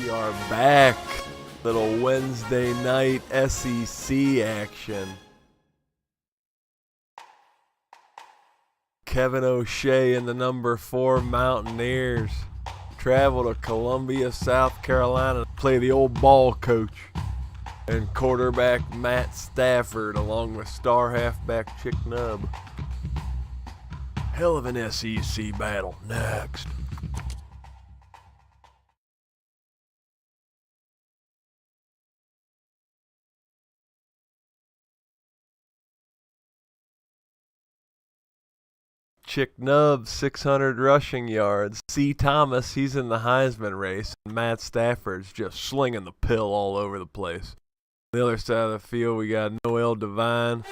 We are back. Little Wednesday night SEC action. Kevin O'Shea and the number 4 Mountaineers travel to Columbia, South Carolina to play the old ball coach and quarterback Matt Stafford along with star halfback Chick Nubb. Hell of an SEC battle. Next. Chick Nubb, 600 rushing yards. C. Thomas, he's in the Heisman race. And Matt Stafford's just slinging the pill all over the place. On the other side of the field, we got Noel Devine.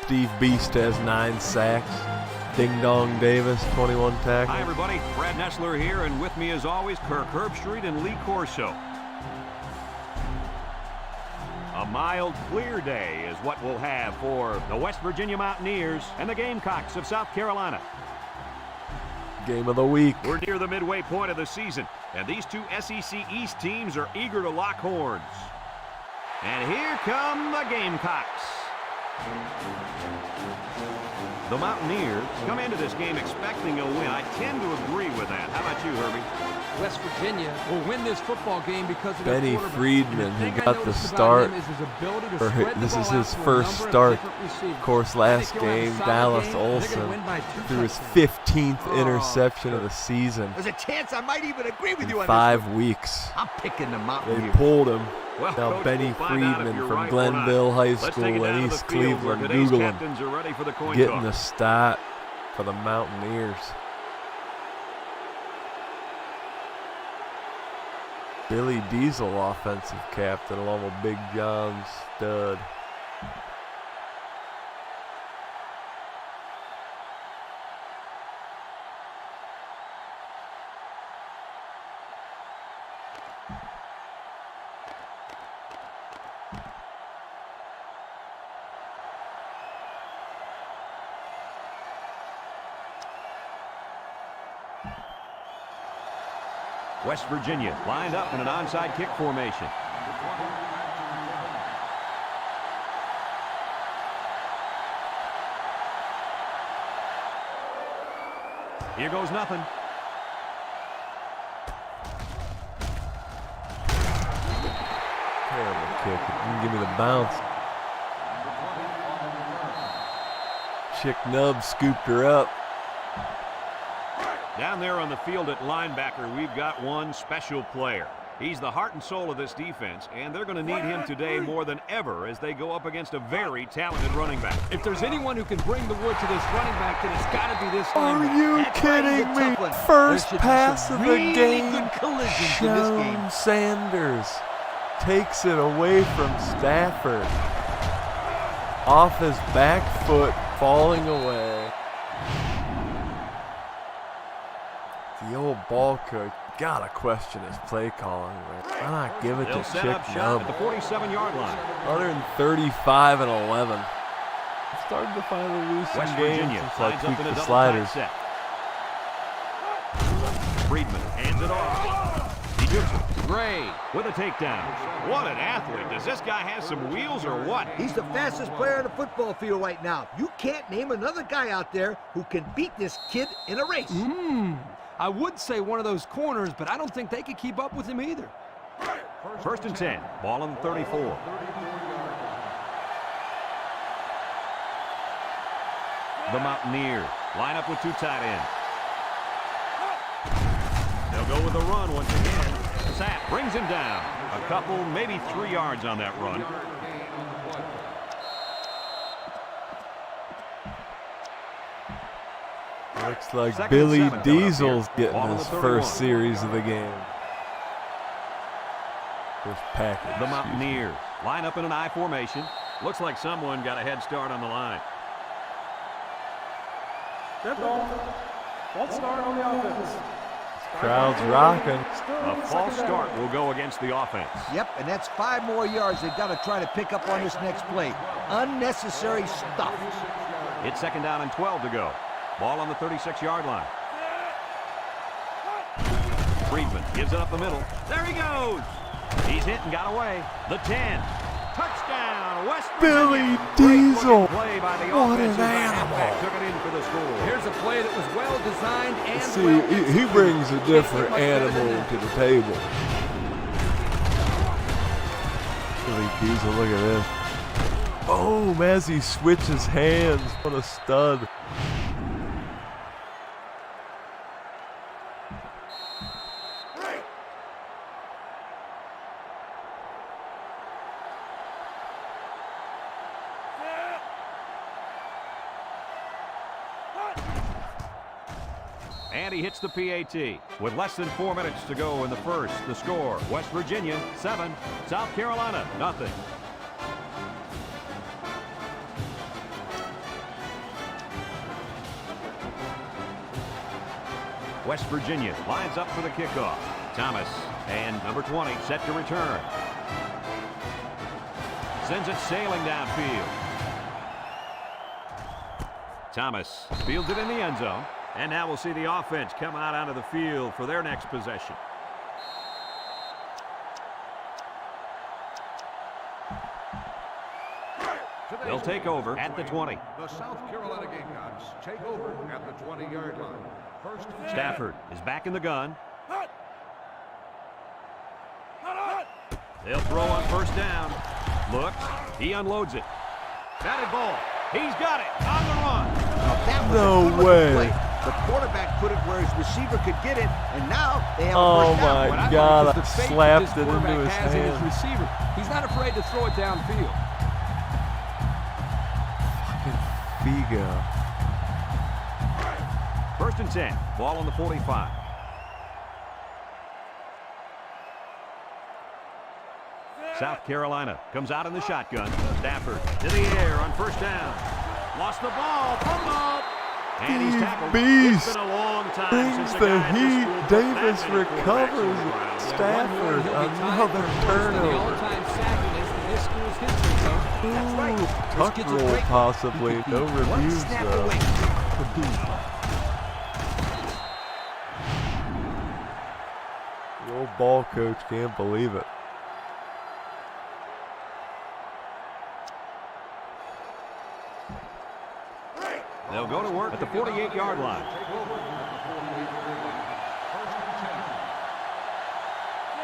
Steve Beast has 9 sacks. Ding Dong Davis, 21 tackles. Hi, everybody. Brad Nessler here, and with me, as always, Kirk Herbstreit and Lee Corso. A mild, clear day is what we'll have for the West Virginia Mountaineers and the Gamecocks of South Carolina. Game of the week. We're near the midway point of the season, and these two SEC East teams are eager to lock horns. And here come the Gamecocks. The Mountaineers come into this game expecting a win. I tend to agree with that. How about you, Herbie? West Virginia will win this football game because of Benny Friedman, who got the start. This is his first start. Of course, last game, Dallas Olsen threw his 15th interception of the season. There's a chance I might even agree with you on 5 weeks. I'm picking the Mountaineers. They pulled him. Well, Now Coach, Benny we'll find out if Friedman you're from right or not. Glenville High Let's School take it down in to East the field where Cleveland. today's Google him. captains are ready for the coin Getting toss. the start for the Mountaineers. Billy Diesel, offensive captain, along with Big John Stud. West Virginia lined up in an onside kick formation. Here goes nothing. Terrible kick. It didn't give me the bounce. Chick Nubb scooped her up. Down there on the field at linebacker, we've got one special player. He's the heart and soul of this defense, and they're going to need him today more than ever as they go up against a very talented running back. If there's anyone who can bring the wood to this running back, then it's got to be this Are linebacker. you That's kidding right, he's a me? tough one. First There should be pass some of the really game. good collisions in this game. Sean Sanders takes it away from Stafford. Off his back foot, falling away. The old ball coach, gotta question his play calling. Why not give it They'll to set Chick up shop Nubb? at the 47-yard line. 135-11. Starting to finally lose some West games Virginia since I lines up tweaked in a the double sliders. tight set. Friedman hands it off. He dukes it. Gray with a takedown. What an athlete. Does this guy have some wheels or what? He's the fastest player on the football field right now. You can't name another guy out there who can beat this kid in a race. I would say one of those corners, but I don't think they could keep up with him either. First and 10. Ball on the 34. The Mountaineers line up with 2 tight ends. They'll go with the run once again. Sapp brings him down. A couple, maybe 3 yards on that run. Looks like Second and Billy 7 coming up Diesel's here. getting Ball on his the 31. first series of the game. First package. The Mountaineers line up in an I formation. Looks like someone got a head start on the line. False start on the offense. Crowd's rocking. A false start will go against the offense. Yep, and that's 5 more yards they've got to try to pick up on this next play. Unnecessary stuff. It's second down and 12 to go. Ball on the 36-yard line. Friedman gives it up the middle. There he goes. He's hit and got away. The 10. Touchdown, West Billy Virginia. Diesel. Play by the What an offensive animal. back. Took it in for the score. Here's a play that was well designed and See, well he executed. brings a Can't different get much better than animal that. to the table. Billy Diesel, look at this. Boom, as he switches hands. What a stud. And he hits the PAT. With less than 4 minutes to go in the first, the score, West Virginia 7, South Carolina nothing. West Virginia lines up for the kickoff. Thomas and number 20 set to return. Sends it sailing downfield. Thomas fields it in the end zone. And now we'll see the offense come out onto the field for their next possession. They'll take over at the 20. The South Carolina Gamecocks take over at the 20-yard line. First and 10. Stafford is back in the gun. They'll throw on first down. Looks. He unloads it. Batted ball. He's got it on the run. Now that was No a good way. play. The quarterback put it where his receiver could get it, and now they have a Oh first down. my What I God, like is I the faith that slapped this it into quarterback his has in his hand. receiver. He's not afraid to throw it downfield. Figo. First and 10. Ball on the 45. South Carolina comes out in the shotgun. Stafford to the air on first down. Lost the ball. Fumble. And he's tackled. Beast. It's been a long time Brings since a the guy at this heat. school put Davis that many quarterbacks on recovers the it. ground. Stafford, another The turnover. all-time sackiness in this school's history, coach. That's right. Ooh, This tuck kid's a roll great- possibly. No One reviews snap though. away. The old ball coach can't believe it. They'll go to work at the 48-yard line.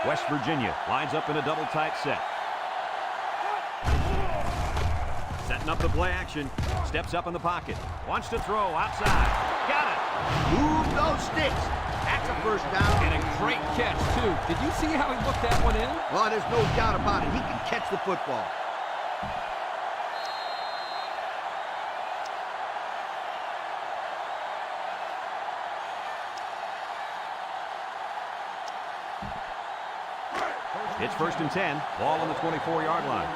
West Virginia lines up in a double tight set. Setting up the play action. Steps up in the pocket. Wants to throw outside. Got it. Move those sticks. That's a first down. And a great catch, too. Did you see how he looked that one in? Oh, there's no doubt about it. He can catch the football. It's first and 10. Ball on the 24-yard line.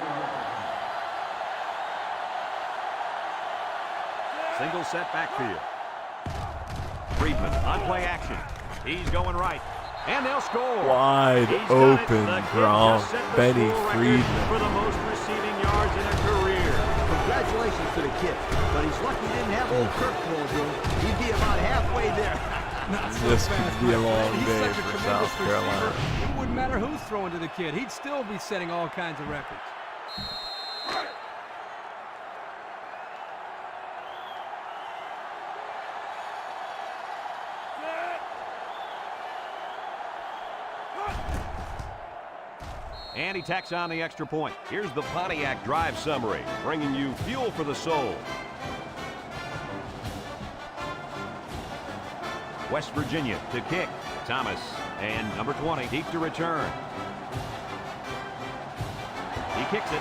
Single set backfield. Friedman on play action. He's going right. And they'll score. Wide He's got it. open The kid Gronk. just set the Benny school record Friedman. for the most receiving yards in a career. Congratulations to the kid. But he's lucky he didn't have old Kirk thrown to him. He'd be about halfway there. Not so This fast, could be a my long friend. He's day such a for tremendous South Carolina. receiver. It wouldn't matter who's throwing to the kid. He'd still be setting all kinds of records. And he tacks on the extra point. Here's the Pontiac drive summary, bringing you fuel for the soul. West Virginia to kick. Thomas and number 20 deep to return. He kicks it.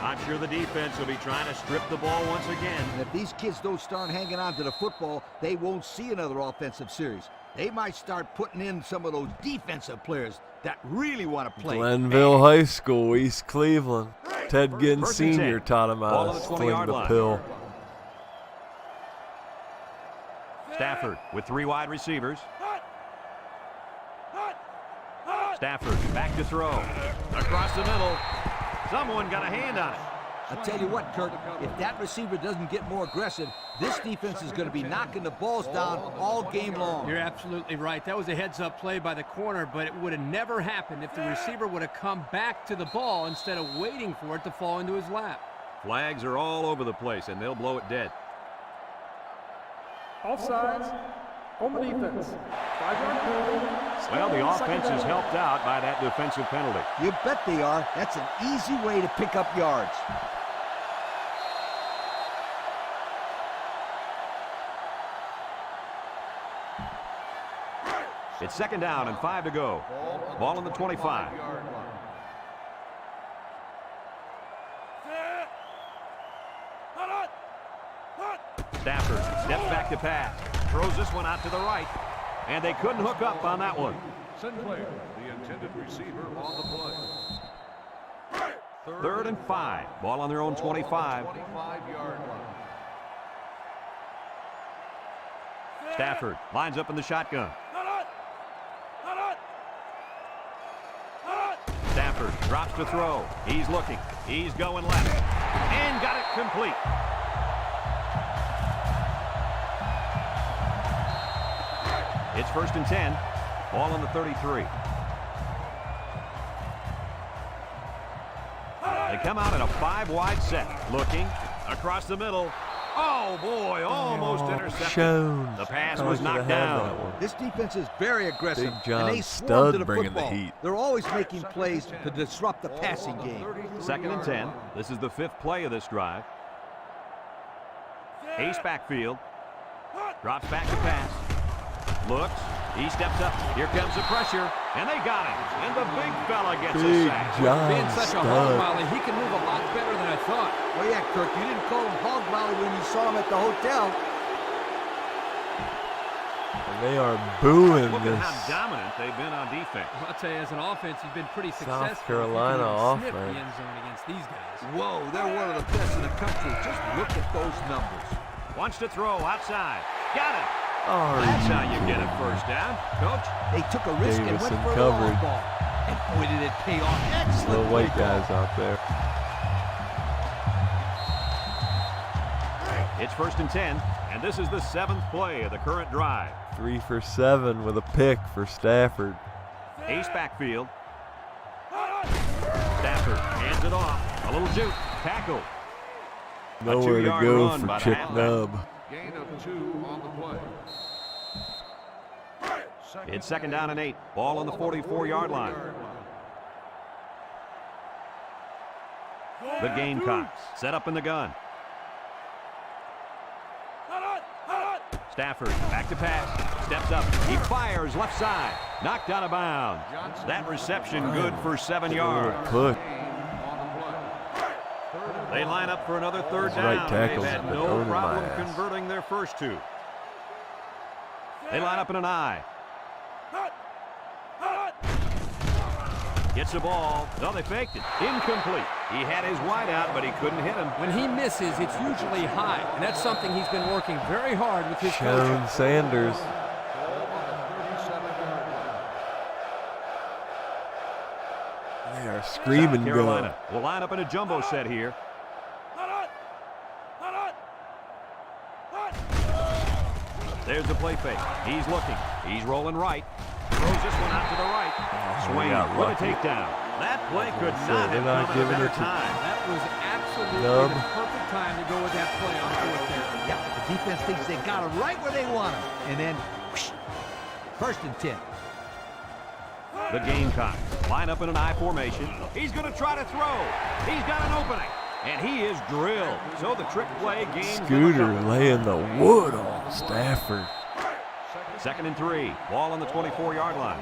I'm sure the defense will be trying to strip the ball once again. And if these kids don't start hanging on to the football, they won't see another offensive series. They might start putting in some of those defensive players that really want to play. Glenville High School, East Cleveland. Ted Ginn First and 10. Sr. taught him Ball how on to the sling 20-yard the line. pill. Stafford with 3 wide receivers. Stafford back to throw. Across the middle. Someone got a hand on it. I'll tell you what, Kirk, if that receiver doesn't get more aggressive, This defense is going to be knocking the balls down all game long. You're absolutely right. That was a heads-up play by the corner, but it would have never happened if the receiver would have come back to the ball instead of waiting for it to fall into his lap. Flags are all over the place, and they'll blow it dead. Offsides on the defense. 5-yard penalty. Well, the offense is helped out by that defensive penalty. You bet they are. That's an easy way to pick up yards. It's 2nd down and 5 to go. Ball on the 25. Stafford steps back to pass. Throws this one out to the right. And they couldn't hook up on that one. Sinclair, the intended receiver on the play. 3rd and 5. Ball on their own 25. 25-yard line. Stafford lines up in the shotgun. Stafford drops to throw. He's looking. He's going left. And got it complete. It's 1st and 10. Ball on the 33. They come out in a 5-wide set. Looking across the middle. Oh, boy, almost intercepted. The pass was knocked down. This defense is very aggressive, Big John and they swarm Stud to the bringing the football. heat. They're always making plays to disrupt the passing game. 2nd and 10. This is the 5th play of this drive. Ace backfield. Drops back to pass. Looks. He steps up. Here comes the pressure. And they got him. And the big fella gets a Big sack. John Being such a hog Stud. molly, he can move a lot better than I thought. Oh, yeah, Kirk, you didn't call him hog molly when you saw him at the hotel. And they are booing Look at this how dominant they've been on defense. I'll tell you, as an offense, you've been pretty South successful. Carolina if you can sniff offense. the end zone against these guys. Whoa, they're one of the best in the country. Just look at those numbers. Wants to throw outside. Got it. Are That's you how you get a kidding? first down. Coach? They took a risk and Davison went for the coverage. long ball. And boy, did it pay off. Excellent Little play white call. guys out there. It's 1st and 10. And this is the 7th play of the current drive. 3 for 7 with a pick for Stafford. Ace backfield. Stafford hands it off. A little juke. Tackle. Nowhere to 2-yard go run for by the Chick halfback. Nub. Gain of 2 on the play. It's 2nd down and 8. Ball on the 44-yard line. The Gamecocks set up in the gun. Stafford back to pass. Steps up. He fires left side. Knocked out of bounds. That reception good for 7 yards. Push. They line up for another 3rd down. Right tackles They've have had been no owning my problem ass. converting their first 2. They line up in an I. Gets the ball. No, they faked it. Incomplete. He had his wide out, but he couldn't hit him. When he misses, it's usually high, and that's something he's been working very hard with his coaching. Sean Sanders. They are screaming South Carolina gun. will line up in a jumbo set here. There's the play fake. He's looking. He's rolling right. Throws this one out to the right. Swain got with a lucky. takedown. That play could So not they're have not come at a giving better it to- time. That was absolutely Nub. the perfect time to go with that play on 4th down. Yeah, the defense thinks they got him right where they want him. And then, whoosh, 1st and 10. The Gamecocks line up in an I formation. He's going to try to throw. He's got an opening. And he is drilled. So the trick play gains them a Scooter couple. laying the wood on Stafford. 2nd and 3. Ball on the 24-yard line.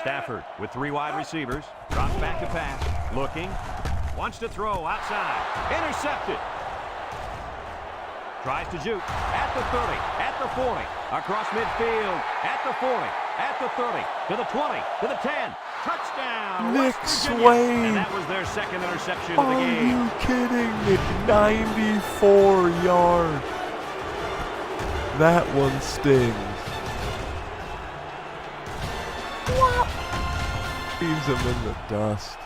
Stafford with 3 wide receivers. Drops back to pass. Looking. Wants to throw outside. Intercepted. Tries to juke. At the 30. At the 40. Across midfield. At the 40. At the 30. To the 20. To the 10. Touchdown. Nick West Virginia. Swain. And that was their 2nd interception of the Are game. you kidding me? 94 yards. That one stings. Leaves him in the dust.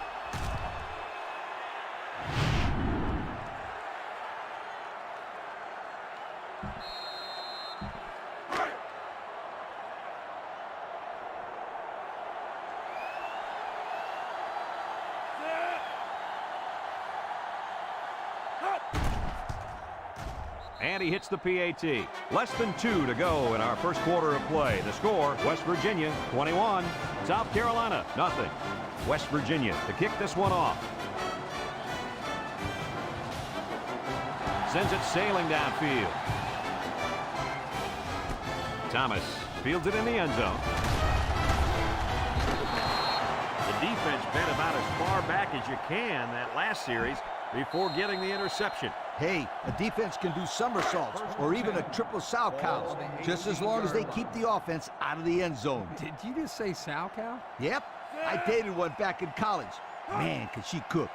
And he hits the PAT. Less than 2 to go in our first quarter of play. The score, West Virginia 21, South Carolina nothing. West Virginia to kick this one off. Sends it sailing downfield. Thomas fields it in the end zone. The defense bent about as far back as you can that last series before getting the interception. Hey, a defense can do somersaults or even a triple sow cows, just as long as they keep the offense out of the end zone. Did you just say sow cow? Yep, I dated one back in college. Man, could she cook.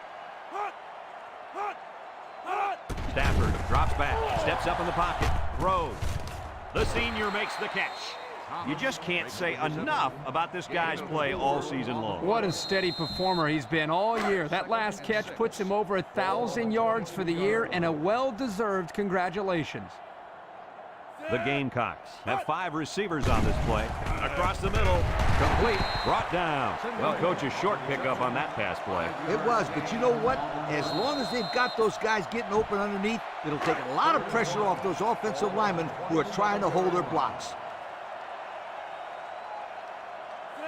Stafford drops back, steps up in the pocket, throws. The senior makes the catch. You just can't say enough about this guy's play all season long. What a steady performer he's been all year. That last catch puts him over 1,000 yards for the year, and a well-deserved congratulations. The Gamecocks have 5 receivers on this play. Across the middle, complete, brought down. Well, coach, a short pickup on that pass play. It was, but you know what? As long as they've got those guys getting open underneath, it'll take a lot of pressure off those offensive linemen who are trying to hold their blocks.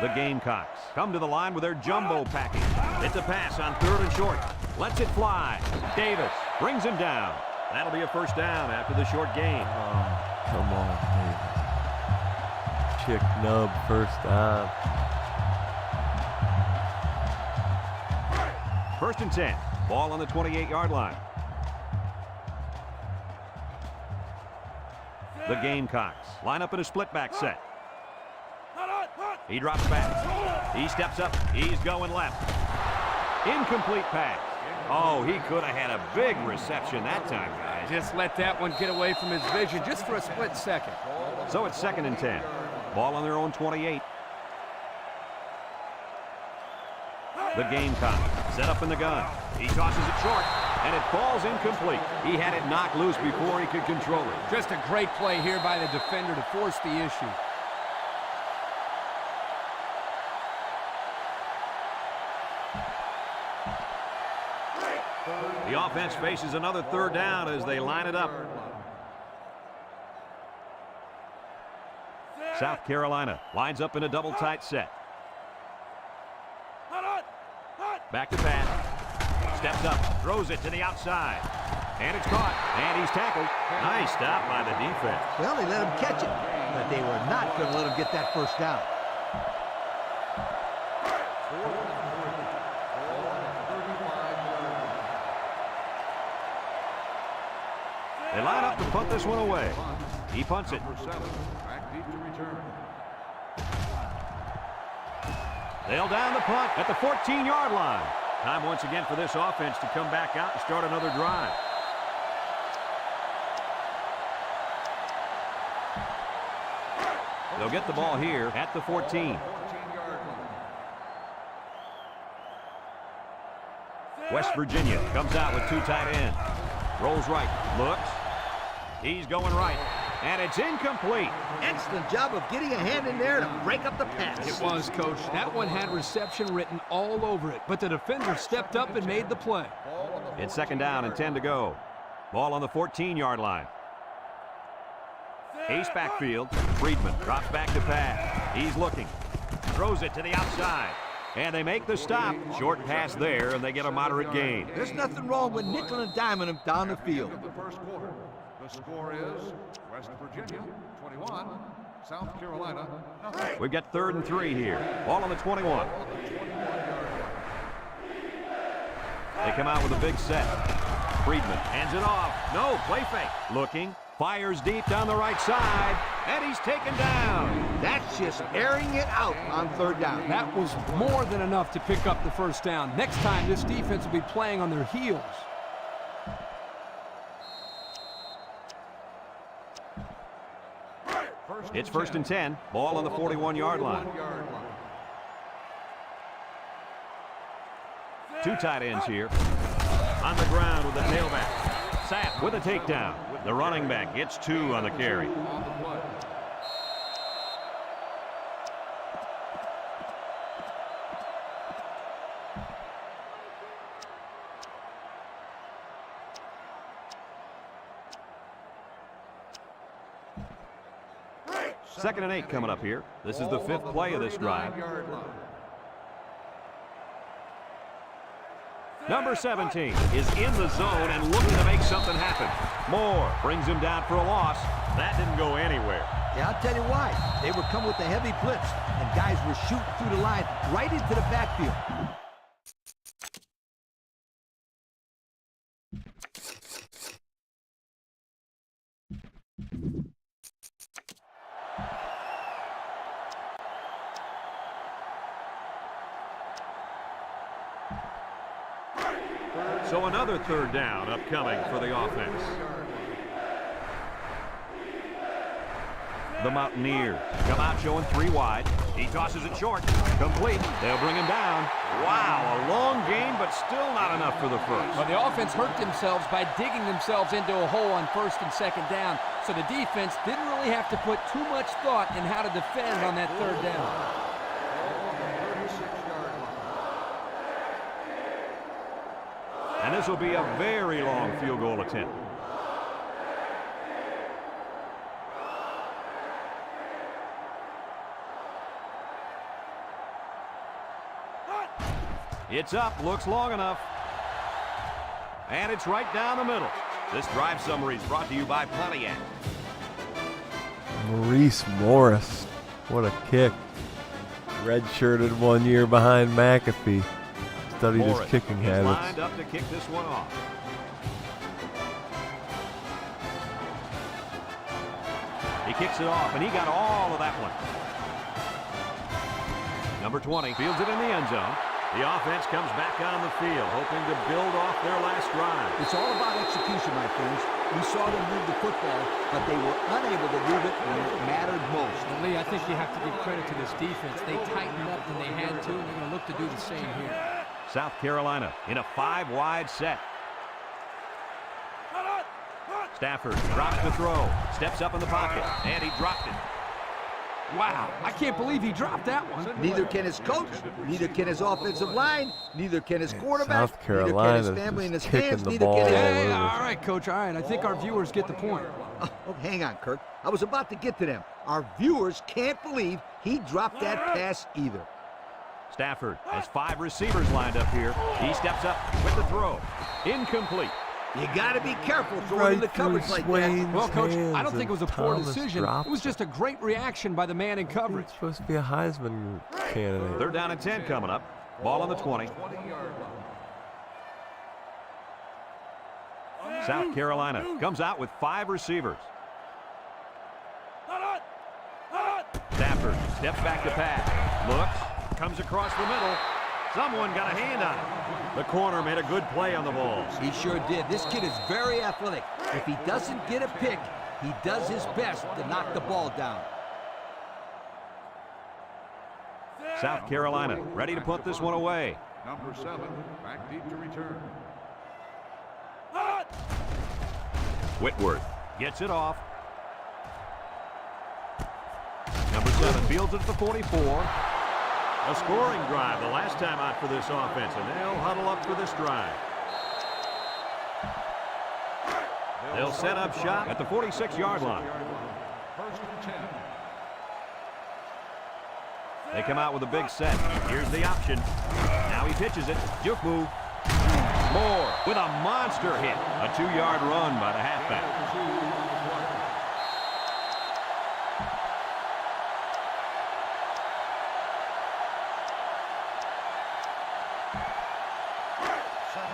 The Gamecocks come to the line with their jumbo package. It's a pass on 3rd and short. Lets it fly. Davis brings him down. That'll be a first down after the short gain. Oh, come on, Davis. Chick nub first down. 1st and 10. Ball on the 28-yard line. The Gamecocks line up in a split back set. He drops back. He steps up. He's going left. Incomplete pass. Oh, he could have had a big reception that time, guys. Just let that one get away from his vision just for a split second. So it's 2nd and 10. Ball on their own 28. The Gamecocks set up in the gun. He tosses it short, and it falls incomplete. He had it knocked loose before he could control it. Just a great play here by the defender to force the issue. The offense faces another 3rd down as they line it up. South Carolina lines up in a double tight set. Back to pass. Steps up, throws it to the outside. And it's caught, and he's tackled. Nice stop by the defense. Well, they let him catch it, but they were not going to let him get that first down. They line up to punt this one away. He punts it. They'll down the punt at the 14-yard line. Time once again for this offense to come back out and start another drive. They'll get the ball here at the 14. West Virginia comes out with 2 tight ends. Rolls right, looks. He's going right, and it's incomplete. Excellent job of getting a hand in there to break up the pass. It was, Coach. That one had reception written all over it, but the defender stepped up and made the play. It's 2nd down and 10 to go. Ball on the 14-yard line. Ace backfield. Friedman drops back to pass. He's looking. Throws it to the outside. And they make the stop. Short pass there, and they get a moderate gain. There's nothing wrong with nickel and diming him down the field. The first quarter. The score is West Virginia 21, South Carolina nothing. We've got 3rd and 3 here. Ball on the 21. They come out with a big set. Friedman hands it off. No, play fake. Looking. Fires deep down the right side. And he's taken down. That's just airing it out on 3rd down. That was more than enough to pick up the first down. Next time, this defense will be playing on their heels. It's 1st and 10. Ball on the 41-yard line. 2 tight ends here. On the ground with the tailback. Sapp with a takedown. The running back gets 2 on the carry. 2nd and 8 coming up here. This is the 5th play of this drive. Number 17 is in the zone and looking to make something happen. Moore brings him down for a loss. That didn't go anywhere. Yeah, I'll tell you why. They were coming with a heavy blitz, and guys were shooting through the line right into the backfield. So another 3rd down upcoming for the offense. The Mountaineers come out showing 3 wide. He tosses it short. Complete. They'll bring him down. Wow, a long game, but still not enough for the first. Well, the offense hurt themselves by digging themselves into a hole on 1st and 2nd down, so the defense didn't really have to put too much thought in how to defend on that 3rd down. And this will be a very long field goal attempt. It's up, looks long enough. And it's right down the middle. This drive summary is brought to you by Pontiac. Maurice Morris. What a kick. Redshirted 1 year behind McAfee. Studied his kicking is habits. lined up to kick this one off. He kicks it off, and he got all of that one. Number 20 fields it in the end zone. The offense comes back on the field, hoping to build off their last drive. It's all about execution, my friends. We saw them move the football, but they were unable to move it when it mattered most. And Lee, I think you have to give credit to this defense. They tightened up when they had to, and they're going to look to do the same here. South Carolina in a 5-wide set. Stafford drops the throw, steps up in the pocket, and he dropped it. Wow, I can't believe he dropped that one. Neither can his coach, neither can his offensive line, neither can his quarterback, South Carolina neither can his family in his hands, the neither ball can his... Hey, all right, Coach, all right. I think our viewers get the point. Oh, hang on, Kirk. I was about to get to them. Our viewers can't believe he dropped that pass either. Stafford has 5 receivers lined up here. He steps up with the throw. Incomplete. You got to be careful throwing in the coverage like that. Well, Coach, I don't think it was a poor decision. It was just a great reaction by the man in coverage. He's supposed to be a Heisman candidate. 3rd down and 10 coming up. Ball on the 20. South Carolina comes out with 5 receivers. Stafford steps back to pass. Looks, comes across the middle. Someone got a hand on it. The corner made a good play on the ball. He sure did. This kid is very athletic. If he doesn't get a pick, he does his best to knock the ball down. South Carolina ready to put this one away. Number 7, back deep to return. Whitworth gets it off. Number 7 fields it at the 44. A scoring drive the last time out for this offense, and they'll huddle up for this drive. They'll set up shop at the 46-yard line. 1st and 10. They come out with a big set. Here's the option. Now he pitches it. Juke move. Moore with a monster hit. A 2-yard run by the halfback.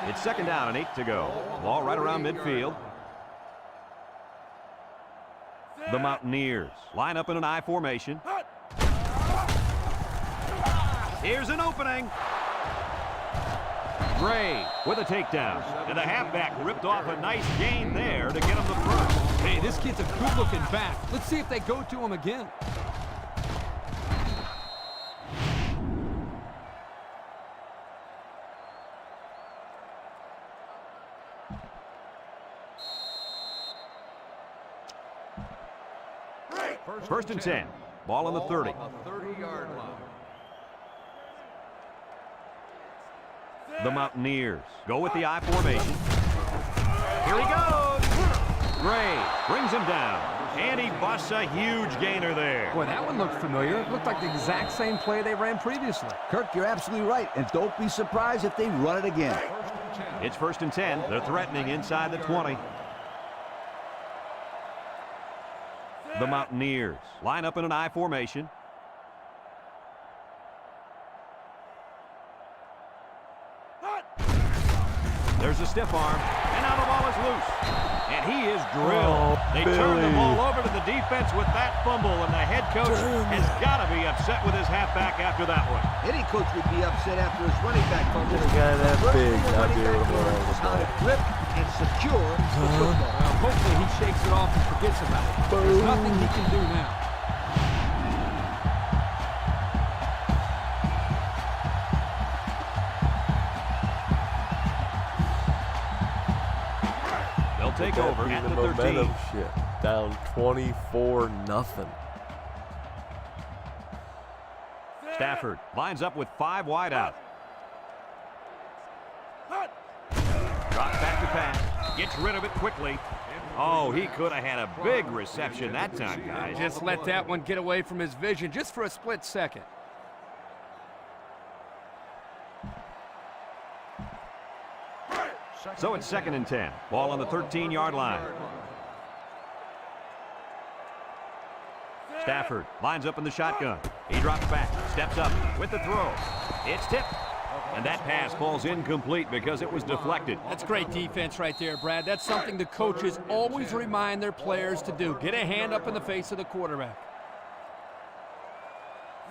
It's 2nd down and 8 to go. Ball right around midfield. The Mountaineers line up in an I formation. Here's an opening. Gray with a takedown. And the halfback ripped off a nice gain there to get him the first. Hey, this kid's a good-looking back. Let's see if they go to him again. First and 10. Ball on the 30. 30-yard line. The Mountaineers go with the I formation. Here he goes. Gray brings him down. And he busts a huge gainer there. Boy, that one looked familiar. It looked like the exact same play they ran previously. Kirk, you're absolutely right, and don't be surprised if they run it again. It's 1st and 10. They're threatening inside the 20. The Mountaineers line up in an I formation. There's a stiff arm, and now the ball is loose. And he is drilled. They turn the ball over to the defense with that fumble, and the head coach has got to be upset with his halfback after that one. Any coach would be upset after his running back fumble. This guy that big, not be able to hold is the how to ball. grip and secure the football. Well, hopefully he shakes it off and forgets about it. There's nothing he can do now. Take over at the 13. Momentum shift. Down 24-0. Stafford lines up with 5 wide out. Drops back to pass. Gets rid of it quickly. Oh, he could have had a big reception that time, guys. Just let that one get away from his vision just for a split second. So it's 2nd and 10. Ball on the 13-yard line. Stafford lines up in the shotgun. He drops back, steps up with the throw. It's tipped. And that pass falls incomplete because it was deflected. That's great defense right there, Brad. That's something the coaches always remind their players to do. Get a hand up in the face of the quarterback.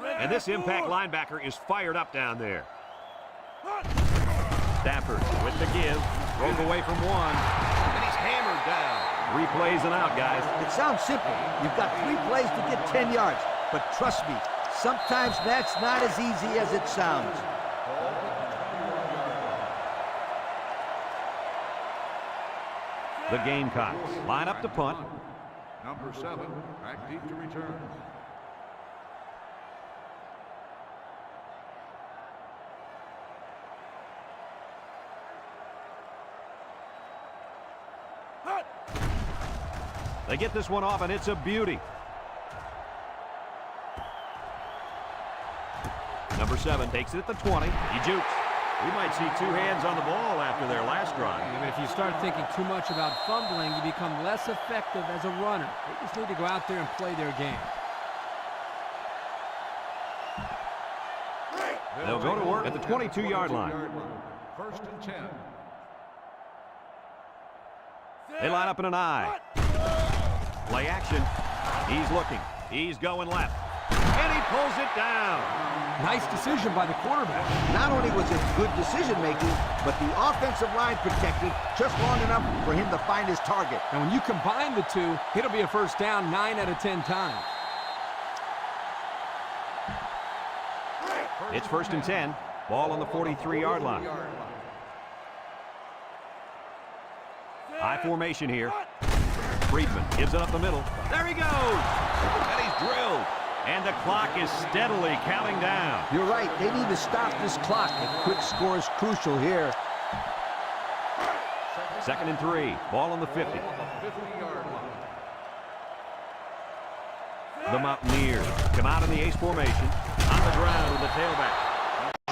And this impact linebacker is fired up down there. Stafford with the give. Broke away from one. And he's hammered down. 3 plays and out, guys. It sounds simple. You've got 3 plays to get 10 yards. But trust me, sometimes that's not as easy as it sounds. The Gamecocks line up to punt. Number 7, back deep to return. They get this one off, and it's a beauty. Number 7 takes it at the 20. He jukes. We might see 2 hands on the ball after their last drive. I mean, if you start thinking too much about fumbling, you become less effective as a runner. They just need to go out there and play their game. They'll go to work at the 22-yard line. 1st and 10. They line up in an I. Play action. He's looking. He's going left. And he pulls it down. Nice decision by the quarterback. Not only was it good decision-making, but the offensive line protected just long enough for him to find his target. And when you combine the two, it'll be a first down 9 out of 10 times. It's 1st and 10. Ball on the 43-yard line. I formation here. Friedman gives it up the middle. There he goes. And he's drilled. And the clock is steadily counting down. You're right. They need to stop this clock. A quick score is crucial here. 2nd and 3. Ball on the 50. 50-yard line. The Mountaineers come out in the ace formation. On the ground with the tailback.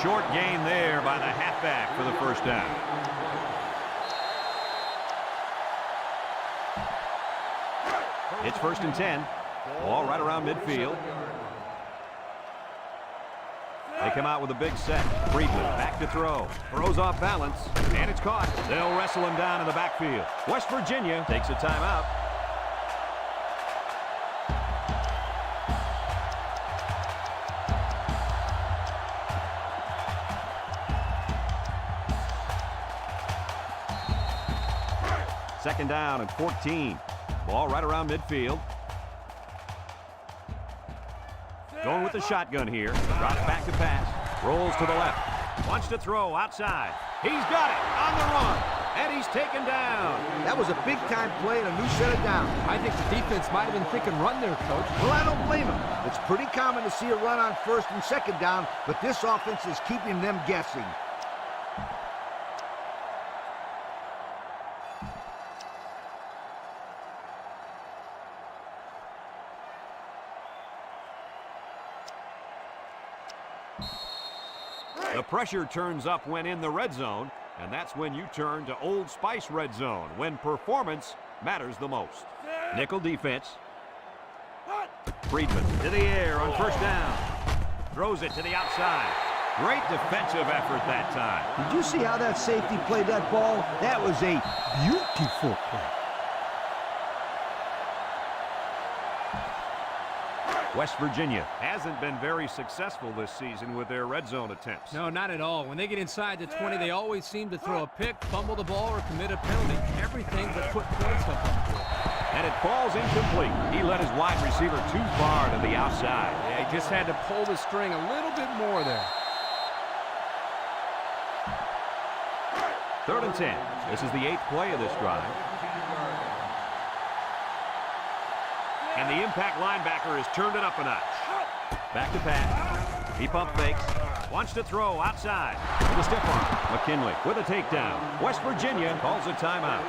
Short gain there by the halfback for the first down. It's 1st and 10. Ball right around midfield. They come out with a big set. Friedman back to throw. Throws off balance. And it's caught. They'll wrestle him down in the backfield. West Virginia takes a timeout. Second down and 14. Ball right around midfield. Going with the shotgun here. Drops back to pass. Rolls to the left. Wants to throw outside. He's got it on the run. And he's taken down. That was a big-time play and a new set of downs. I think the defense might have been thinking run there, Coach. Well, I don't blame him. It's pretty common to see a run on 1st and 2nd down, but this offense is keeping them guessing. The pressure turns up when in the red zone, and that's when you turn to Old Spice red zone, when performance matters the most. Nickel defense. Friedman to the air on first down. Throws it to the outside. Great defensive effort that time. Did you see how that safety played that ball? That was a beautiful play. West Virginia hasn't been very successful this season with their red zone attempts. No, not at all. When they get inside the 20, they always seem to throw a pick, fumble the ball, or commit a penalty. Everything but put points up on the board. And it falls incomplete. He led his wide receiver too far to the outside. Yeah, he just had to pull the string a little bit more there. 3rd and 10. This is the 8th play of this drive. And the impact linebacker has turned it up a notch. Back to pass. He pump fakes. Wants to throw outside. The stiff arm. McKinley with a takedown. West Virginia calls a timeout.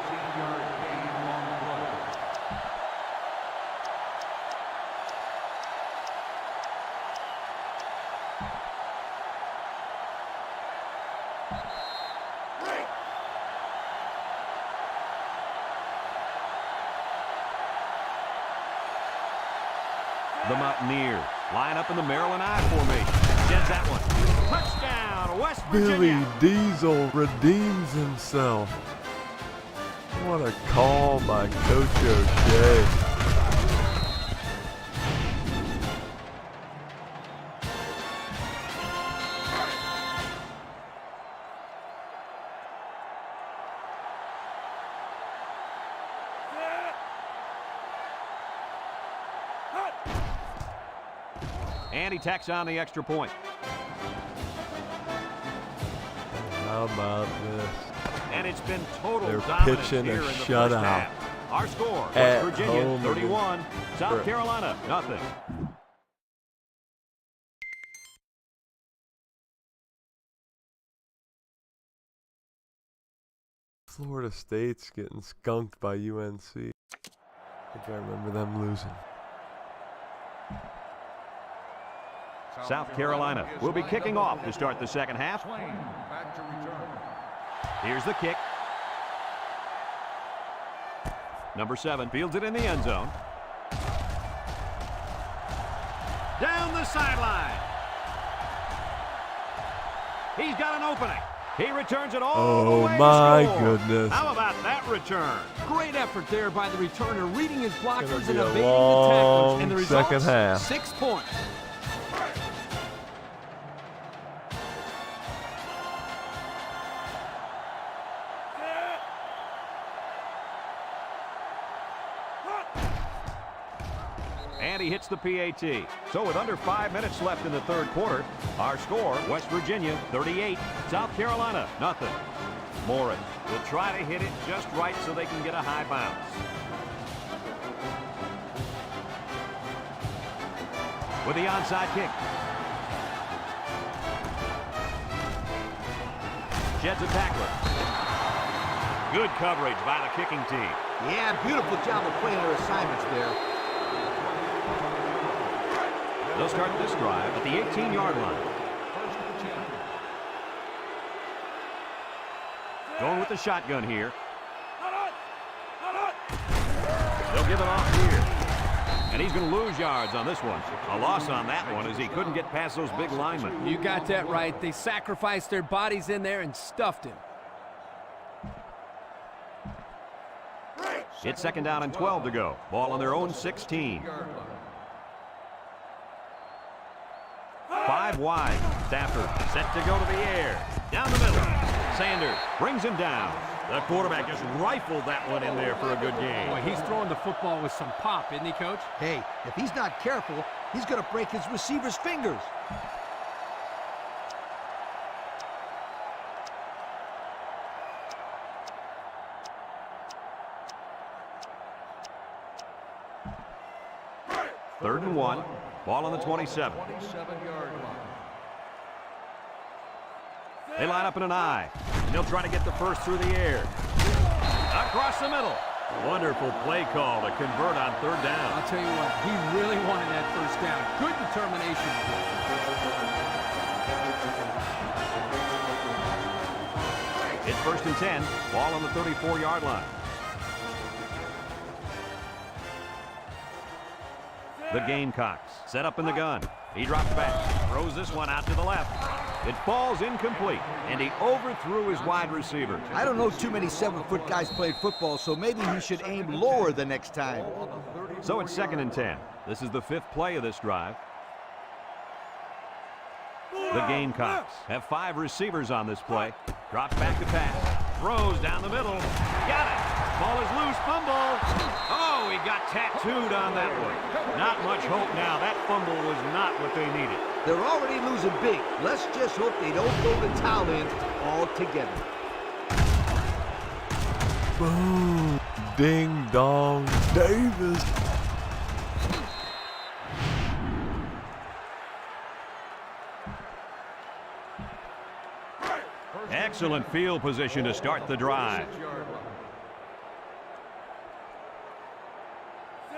The Mountaineers line up in the Maryland I formation. Gets that one. Touchdown, West Virginia. Billy Diesel redeems himself. What a call by Coach O'Shea. And he tacks on the extra point. How about this? And it's been total They're dominance pitching here a in the first shutout. half. Our score, At West Virginia home 31, South for- Carolina nothing. Florida State's getting skunked by UNC. I think I remember them losing. South Carolina will be kicking off to start the second half. Back to return. Here's the kick. Number 7 fields it in the end zone. Down the sideline. He's got an opening. He returns it all the way to my score. goodness. How about that return? Great effort there by the returner, reading his blockers Gonna and be a evading the long tacklers. And the result, second half. 6 points. And he hits the PAT. So with under 5 minutes left in the third quarter, our score, West Virginia 38, South Carolina nothing. Morris will try to hit it just right so they can get a high bounce. With the onside kick. Sheds a tackler. Good coverage by the kicking team. Yeah, beautiful job of playing their assignments there. They'll start this drive at the 18-yard line. Going with the shotgun here. They'll give it off here. And he's going to lose yards on this one. A loss on that one as he couldn't get past those big linemen. You got that right. They sacrificed their bodies in there and stuffed him. It's 2nd down and 12 to go. Ball on their own 16. 5 wide. Stafford set to go to the air. Down the middle. Sanders brings him down. The quarterback just rifled that one in there for a good game. Boy, he's throwing the football with some pop, isn't he, Coach? Hey, if he's not careful, he's going to break his receiver's fingers. Third and 1. Ball on the 27. 27-yard line. They line up in an I. And they'll try to get the first through the air. Across the middle. Wonderful play call to convert on 3rd down. I'll tell you what, he really wanted that first down. Good determination. It's 1st and 10. Ball on the 34-yard line. The Gamecocks set up in the gun. He drops back. Throws this one out to the left. It falls incomplete, and he overthrew his wide receiver. I don't know too many 7-foot guys playing football, so maybe he should aim lower the next time. So it's 2nd and 10. This is the 5th play of this drive. The Gamecocks have 5 receivers on this play. Drops back to pass. Throws down the middle. Got it. Ball is loose. Fumble. Oh, he got tattooed on that one. Not much hope now. That fumble was not what they needed. They're already losing big. Let's just hope they don't throw the towel in altogether. Boom. Ding dong Davis. Excellent field position to start the drive.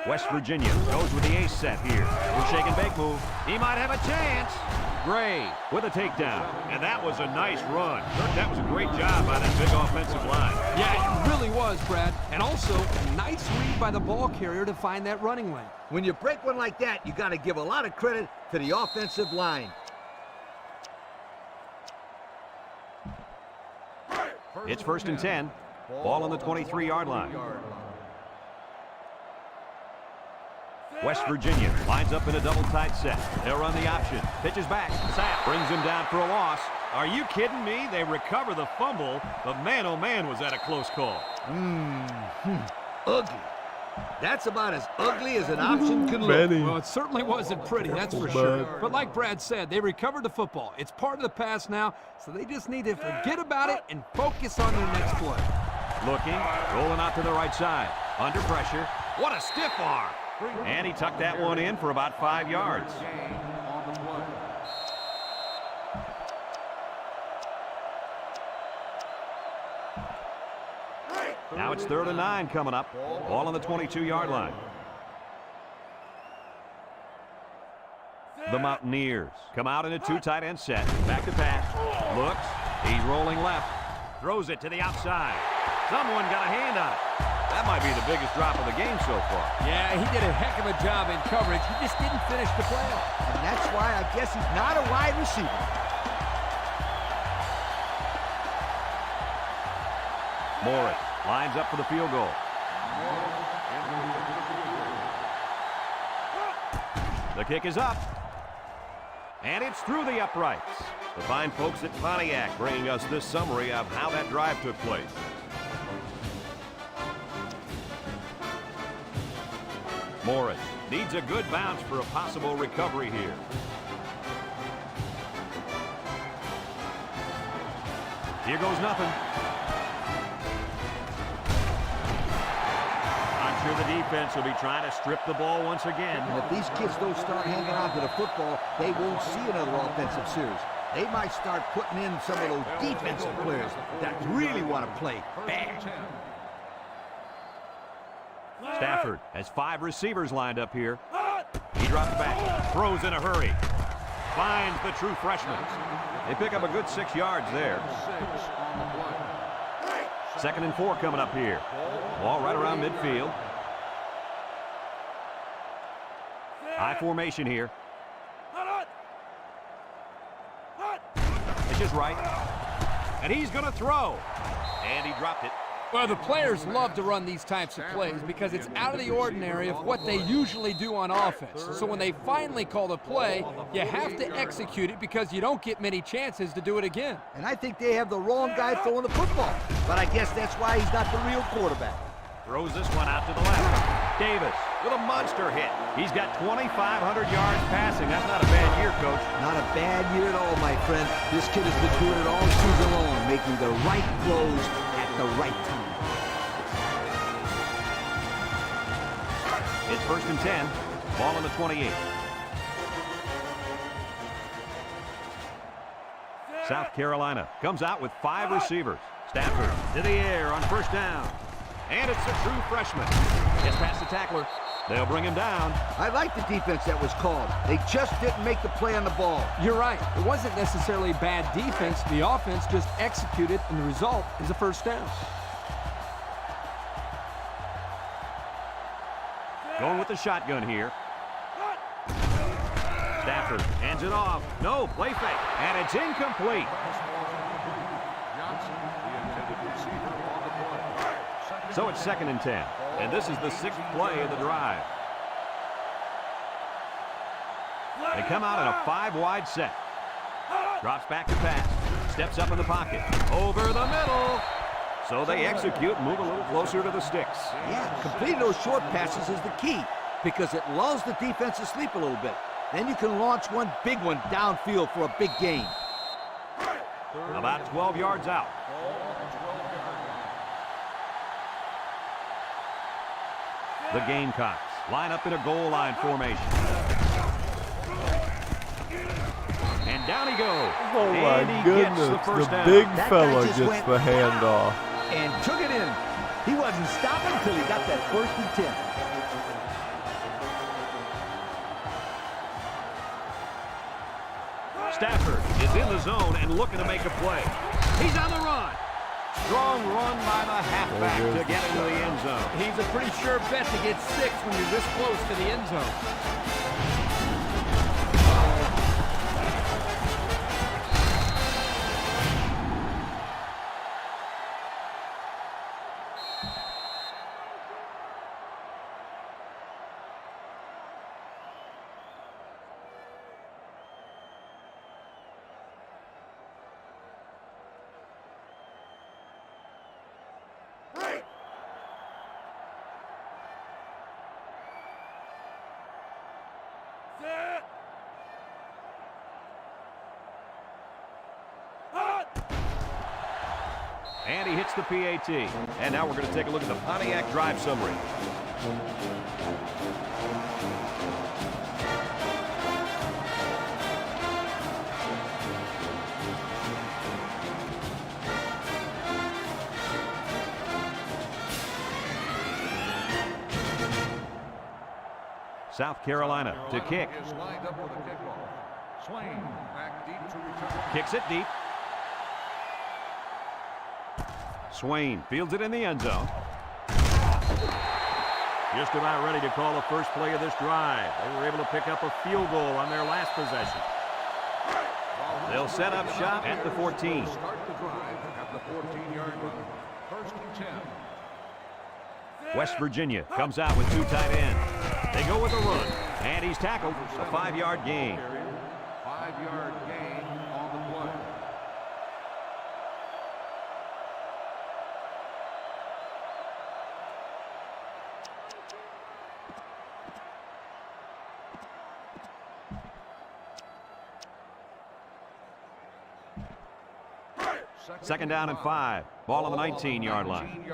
West Virginia goes with the ace set here. We'll shake and bake move. He might have a chance. Gray with a takedown. And that was a nice run. That was a great job by that big offensive line. Yeah, it really was, Brad. And also, a nice read by the ball carrier to find that running lane. When you break one like that, you got to give a lot of credit to the offensive line. It's 1st and 10. Ball on the 23-yard line. West Virginia lines up in a double tight set. They'll run the option. Pitches back. Sapp brings him down for a loss. Are you kidding me? They recover the fumble, but man, oh man, was that a close call. Ugly. That's about as ugly as an option can look. Benny. Well, it certainly wasn't pretty, that's for sure. But like Brad said, they recovered the football. It's part of the pass now, so they just need to forget about it and focus on their next play. Looking, rolling out to the right side. Under pressure. What a stiff arm. And he tucked that one in for about 5 yards. Now it's 3rd and 9 coming up. Ball on the 22-yard line. The Mountaineers come out in a 2 tight end set. Back to pass. Looks. He's rolling left. Throws it to the outside. Someone got a hand on it. That might be the biggest drop of the game so far. Yeah, he did a heck of a job in coverage. He just didn't finish the play off. And that's why I guess he's not a wide receiver. Morris lines up for the field goal. The kick is up. And it's through the uprights. The fine folks at Pontiac bringing us this summary of how that drive took place. Morris needs a good bounce for a possible recovery here. Here goes nothing. I'm sure the defense will be trying to strip the ball once again. And if these kids don't start hanging on to the football, they won't see another offensive series. They might start putting in some of those defensive players that really want to play bad. Stafford has 5 receivers lined up here. He drops back, throws in a hurry, finds the true freshman. They pick up a good 6 yards there. 2nd and 4 coming up here. Ball right around midfield. High formation here. Pitch is right. And he's going to throw. And he dropped it. Well, the players love to run these types of plays because it's out of the ordinary of what they usually do on offense. So when they finally call the play, you have to execute it because you don't get many chances to do it again. And I think they have the wrong guy throwing the football. But I guess that's why he's not the real quarterback. Throws this one out to the left. Davis with a monster hit. He's got 2,500 yards passing. That's not a bad year, Coach. Not a bad year at all, my friend. This kid has been doing it all season long, making the right throws at the right time. It's 1st and 10. Ball on the 28. South Carolina comes out with 5 receivers. Stafford to the air on 1st down. And it's a true freshman. Gets past the tackler. They'll bring him down. I like the defense that was called. They just didn't make the play on the ball. You're right. It wasn't necessarily bad defense. The offense just executed, and the result is a first down. Going with the shotgun here. Stafford hands it off. No, play fake. And it's incomplete. Johnson, the intended receiver on the play. So it's 2nd and 10. And this is the 6th play of the drive. They come out in a 5-wide set. Drops back to pass. Steps up in the pocket. Over the middle. So they execute and move a little closer to the sticks. Yeah, completing those short passes is the key because it lulls the defense to sleep a little bit. Then you can launch one big one downfield for a big gain. About 12 yards out. The Gamecocks line up in a goal line formation. And down he goes. Oh and my he goodness, gets the first down. big That fella guy just gets went the handoff. And took it in. He wasn't stopping until he got that 1st and 10. Stafford is in the zone and looking to make a play. He's on the run. Strong run by the halfback to get into the end zone. He's a pretty sure bet to get 6 when you're this close to the end zone. And he hits the PAT. And now we're going to take a look at the Pontiac drive summary. South Carolina to kick. Is lined up with a kickoff. Swain back deep to return. Kicks it deep. Swain fields it in the end zone. Just about ready to call the first play of this drive. They were able to pick up a field goal on their last possession. They'll set up shop at the 14. Start the drive at the 14-yard line. 1st and 10. West Virginia comes out with 2 tight ends. They go with a run, and he's tackled. A 5-yard gain. 5-yard gain on the play. Second down and 5. Ball on the 19-yard line.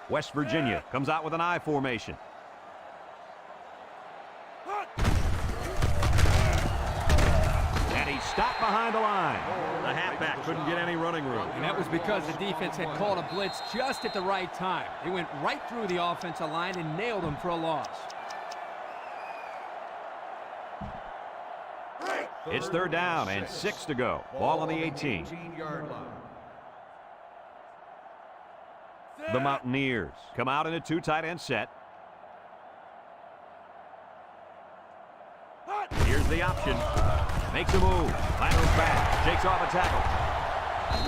West Virginia comes out with an I formation. And he's stopped behind the line. The halfback couldn't get any running room. And that was because the defense had called a blitz just at the right time. They went right through the offensive line and nailed him for a loss. It's 3rd down and 6 to go. Ball on the 18. The Mountaineers come out in a 2 tight end set. Here's the option. Makes a move. Laterals back. Shakes off a tackle.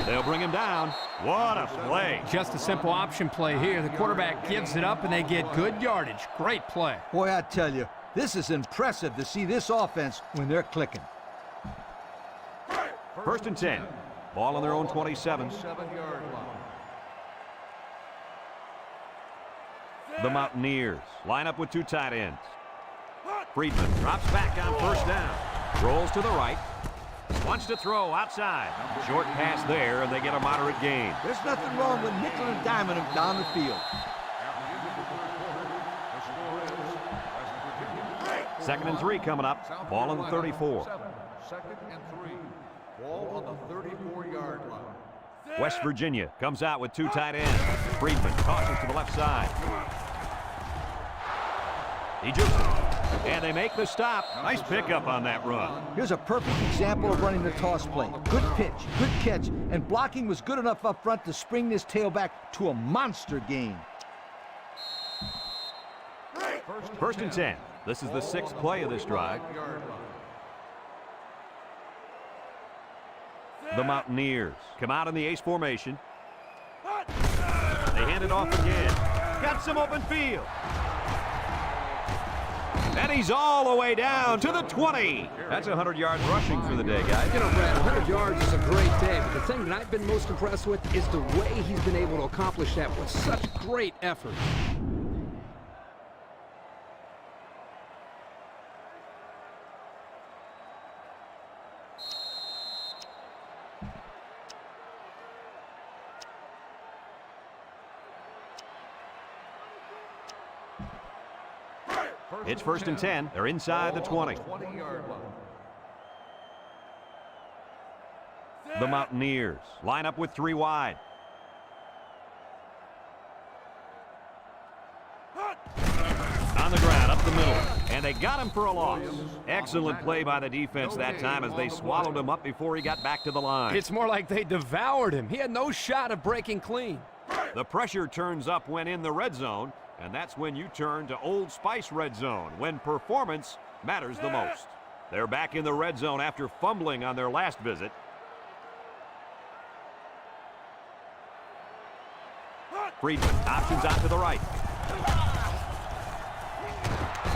They'll bring him down. What a play. Just a simple option play here. The quarterback gives it up and they get good yardage. Great play. Boy, I tell you, this is impressive to see this offense when they're clicking. 1st and 10. Ball on their own 27. The Mountaineers line up with 2 tight ends. Friedman drops back on 1st down. Rolls to the right. Wants to throw outside. Short pass there, and they get a moderate gain. There's nothing wrong with nickel and diming them down the field. 2nd and 3 coming up. Ball on the 34. 2nd and 3. Ball on the 34-yard line. West Virginia comes out with 2 tight ends. Friedman tosses to the left side. He jukes it. And they make the stop. Nice pickup on that run. Here's a perfect example of running the toss play. Good pitch, good catch, and blocking was good enough up front to spring this tailback to a monster gain. First and 10. This is the 6th play of this drive. The Mountaineers come out in the ace formation. They hand it off again. Got some open field. And he's all the way down to the 20. That's 100 yards rushing for the day, guys. You know, Brad, 100 yards is a great day, but the thing that I've been most impressed with is the way he's been able to accomplish that with such great effort. It's first and 10. They're inside the 20. The Mountaineers line up with 3 wide. On the ground, up the middle. And they got him for a loss. Excellent play by the defense that time as they swallowed him up before he got back to the line. It's more like they devoured him. He had no shot of breaking clean. The pressure turns up when in the red zone. And that's when you turn to Old Spice Red Zone, when performance matters the most. They're back in the red zone after fumbling on their last visit. Friedman options out to the right.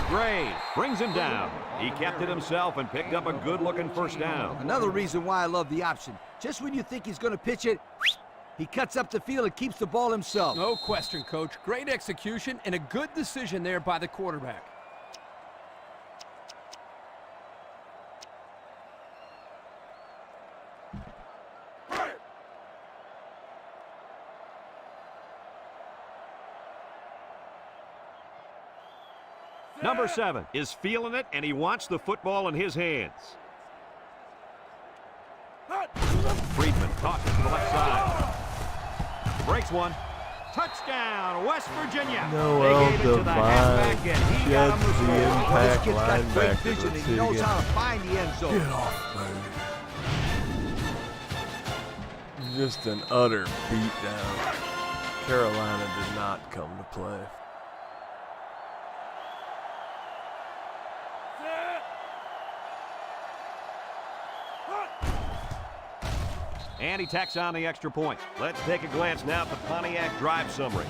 Gray brings him down. He kept it himself and picked up a good-looking first down. Another reason why I love the option. Just when you think he's going to pitch it, he cuts up the field and keeps the ball himself. No question, Coach. Great execution and a good decision there by the quarterback. Number 7 is feeling it, and he wants the football in his hands. Friedman tosses to the left side. Breaks one. Touchdown, West Virginia. Noel They gave it to the halfback, Devine and he got him sheds the the score. impact This kid's got great linebacker. vision, Let's and see he it knows again. how to find the end zone. Get off, baby. Just an utter beatdown. Carolina did not come to play. And he tacks on the extra point. Let's take a glance now at the Pontiac drive summary.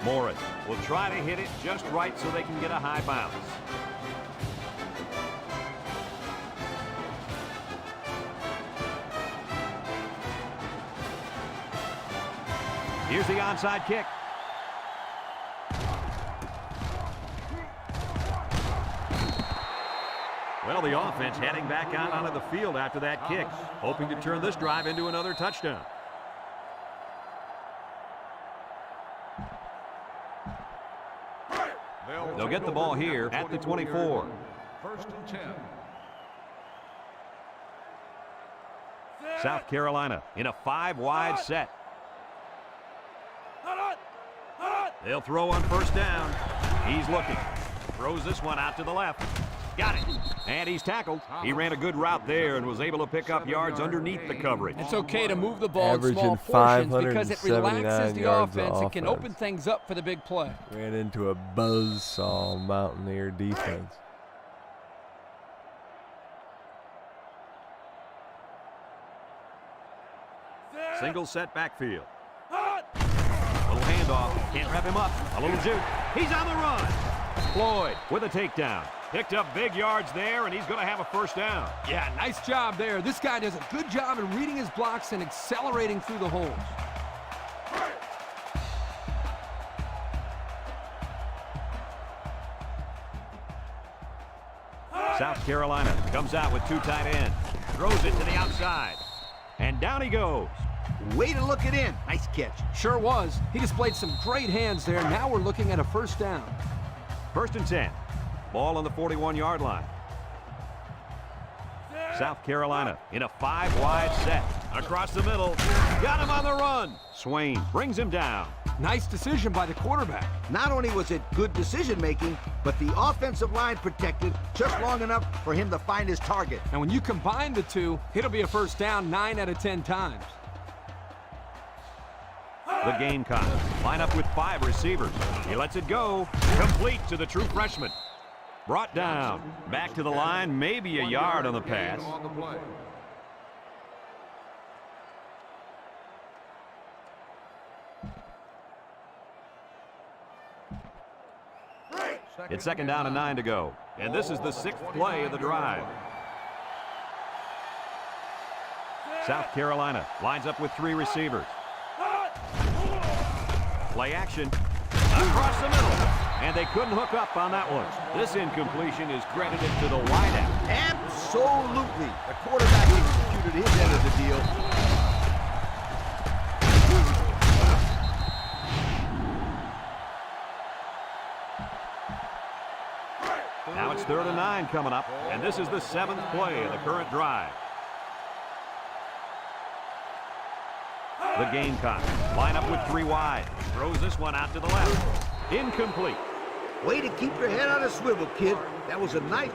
Morris will try to hit it just right so they can get a high bounce. Here's the onside kick. Well, the offense heading back out onto the field after that kick, hoping to turn this drive into another touchdown. They'll get the ball here at the 24. First and 10. South Carolina in a 5-wide set. They'll throw on first down. He's looking. Throws this one out to the left. Got it. And he's tackled. He ran a good route there and was able to pick up yards underneath the coverage. It's okay to move the ball in small Averaging portions because it 579 relaxes the yards of offense and can offense. open things up for the big play. Ran into a buzzsaw Mountaineer defense. Single set backfield. Little handoff. Can't wrap him up. A little juke. He's on the run. Floyd with a takedown. Picked up big yards there, and he's going to have a first down. Yeah, nice job there. This guy does a good job in reading his blocks and accelerating through the holes. South Carolina comes out with 2 tight ends. Throws it to the outside. And down he goes. Way to look it in. Nice catch. Sure was. He displayed some great hands there. Now we're looking at a first down. First and 10. Ball on the 41-yard line. South Carolina in a 5-wide set. Across the middle. Got him on the run. Swain brings him down. Nice decision by the quarterback. Not only was it good decision-making, but the offensive line protected just long enough for him to find his target. And when you combine the two, it'll be a first down 9 out of 10 times. The Gamecocks line up with 5 receivers. He lets it go. Complete to the true freshman. Brought down. Back to the line, maybe a yard on the pass. On the play. It's second down and 9 to go. And this is the 6th play of the drive. South Carolina lines up with 3 receivers. Play action. Across the middle. And they couldn't hook up on that one. This incompletion is credited to the wideout. Absolutely. The quarterback executed his end of the deal. Now it's 3rd and 9 coming up, and this is the 7th play of the current drive. The Gamecocks line up with 3 wide. Throws this one out to the left. Incomplete. Way to keep your head on a swivel, kid. That was a nice...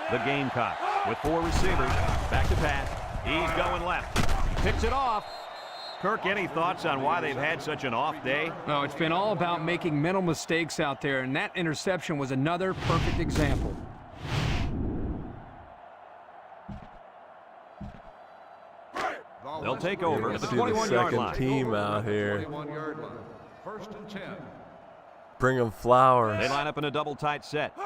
The Gamecocks with 4 receivers. Back to pass. He's going left. Picks it off. Kirk, any thoughts on why they've had such an off day? No, it's been all about making mental mistakes out there, and that interception was another perfect example. They'll take over at the 21-yard line. Second team out here. 21-yard line. 1st and 10. Bring them flowers. They line up in a double tight set.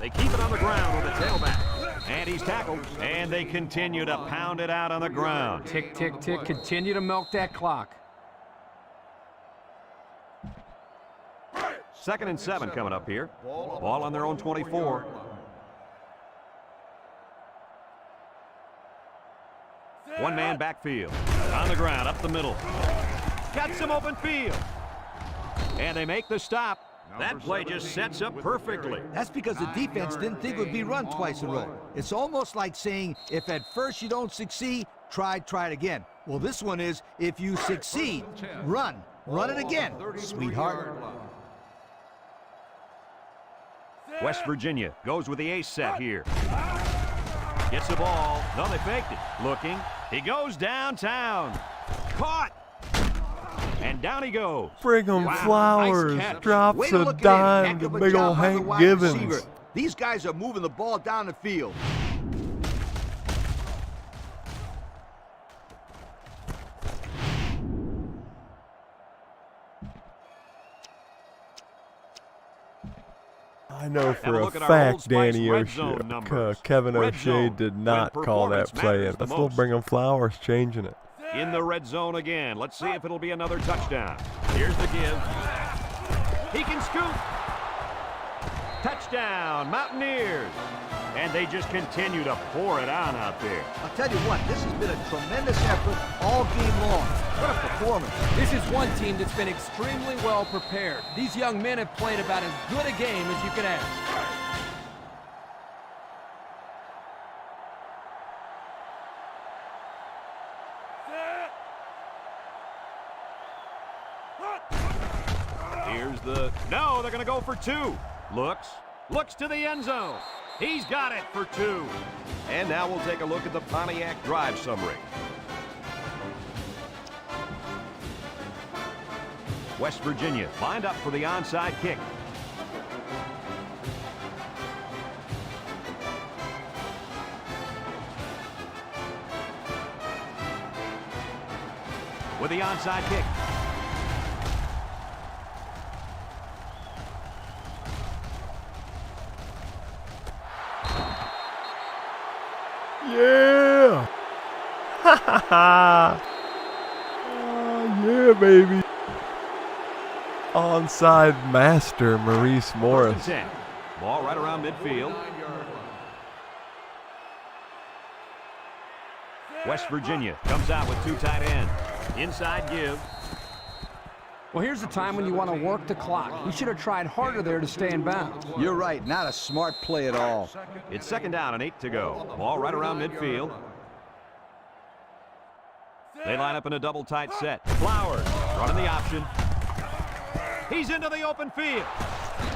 They keep it on the ground with the tailback. And he's tackled. And they continue to pound it out on the ground. Tick, tick, tick. Continue to milk that clock. 2nd and 7 coming up here. Ball on their own 24. One-man backfield. On the ground, up the middle. Got some open field. And they make the stop. That play just sets up perfectly. That's because the defense didn't think it would be run twice in a row. It's almost like saying, if at first you don't succeed, try it again. Well, this one is, if you succeed, run it again, sweetheart. West Virginia goes with the ace set here. Gets the ball. No, they faked it. Looking. He goes downtown. Caught. And down he goes. Bring them flowers. Nice catch. Drops Way to a look at him. dime Heck to of a big job old by the Hank wide Gibbons. receiver. These guys are moving the ball down the field. I know Have a for a look at our Old fact Spice Danny red O'Shea, zone numbers. Kevin Red O'Shea zone, did when not call that performance play in. matters the Let's go most. bring them flowers, changing it. In the red zone again. Let's see if it'll be another touchdown. Here's the give. He can scoop. Touchdown, Mountaineers. And they just continue to pour it on out there. I'll tell you what, this has been a tremendous effort all game long. What a performance. This is one team that's been extremely well prepared. These young men have played about as good a game as you could ask. Here's the... No, they're going to go for 2. Looks to the end zone. He's got it for 2. And now we'll take a look at the Pontiac drive summary. West Virginia lined up for the onside kick. With the onside kick. Yeah! Ha ha ha! Oh, yeah, baby. Onside master Maurice Morris. 10. Ball right around midfield. West Virginia comes out with 2 tight ends. Inside give. Well, here's a time when you want to work the clock. You should have tried harder there to stay in bounds. You're right, not a smart play at all. It's 2nd down and 8 to go. Ball right around midfield. They line up in a double tight set. Flowers running the option. He's into the open field.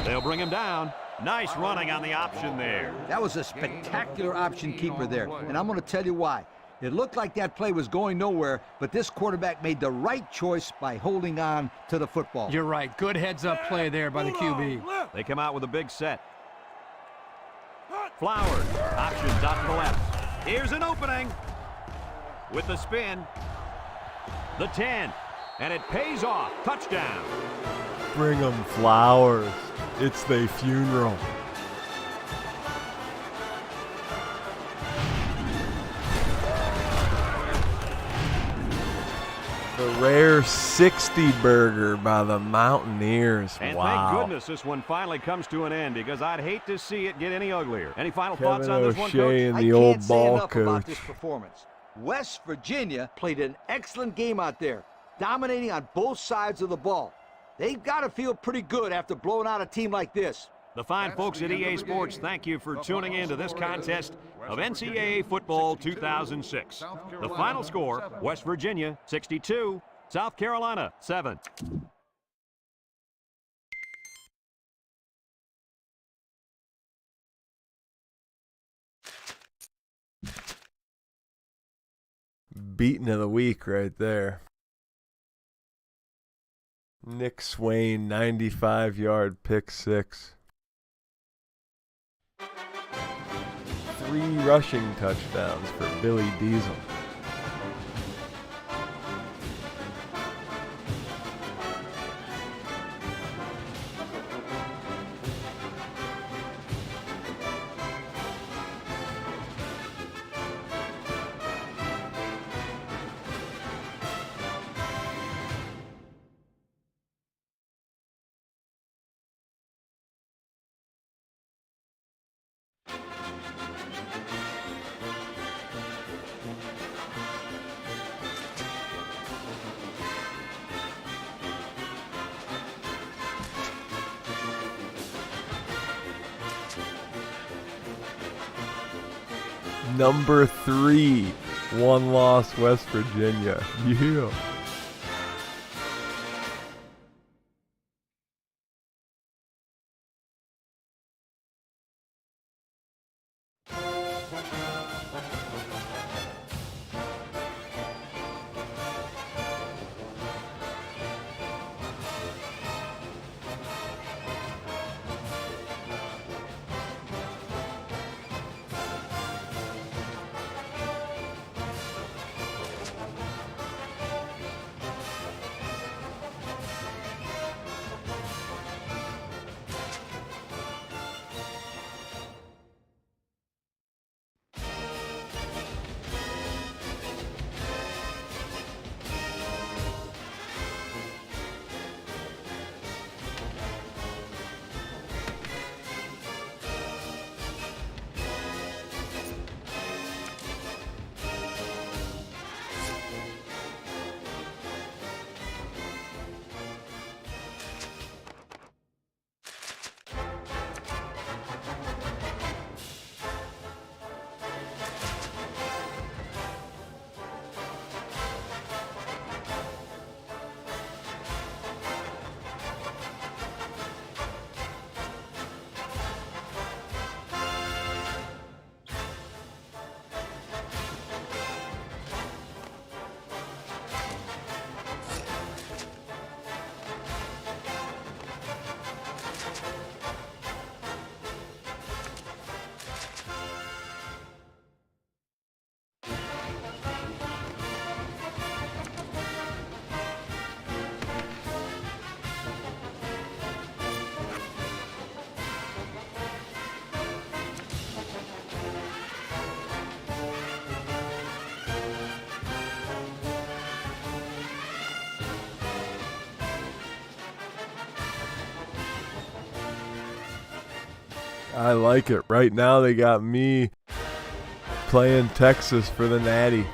They'll bring him down. Nice running on the option there. That was a spectacular option keeper there, and I'm going to tell you why. It looked like that play was going nowhere, but this quarterback made the right choice by holding on to the football. You're right. Good heads-up play there by the QB. They come out with a big set. Flowers. Options out to the left. Here's an opening. With the spin. The 10. And it pays off. Touchdown. Bring 'em flowers. It's their funeral. The rare 60 burger by the Mountaineers. And wow. thank goodness this one finally comes to an end, because I'd hate to see it get any uglier. Any final Kevin thoughts on this one, O'Shea Coach? and I the can't old say ball enough coach. about this performance. West Virginia played an excellent game out there, dominating on both sides of the ball. They've got to feel pretty good after blowing out a team like this. The fine folks at EA Sports, thank you for tuning in to this contest of NCAA Football 2006. The final score, West Virginia 62, South Carolina 7. Beating of the week right there. Nick Swain, 95-yard pick six. 3 rushing touchdowns for Billy Diesel. Number 3, 1 loss West Virginia. Yeah. I like it. Right now they got me playing Texas for the Natty.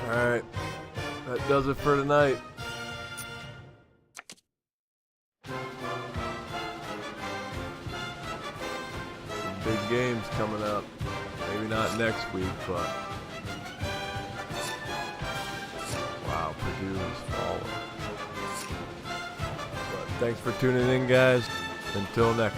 Alright, that does it for tonight. Some big games coming up. Maybe not next week, but wow, Purdue is falling. Thanks for tuning in, guys. Until next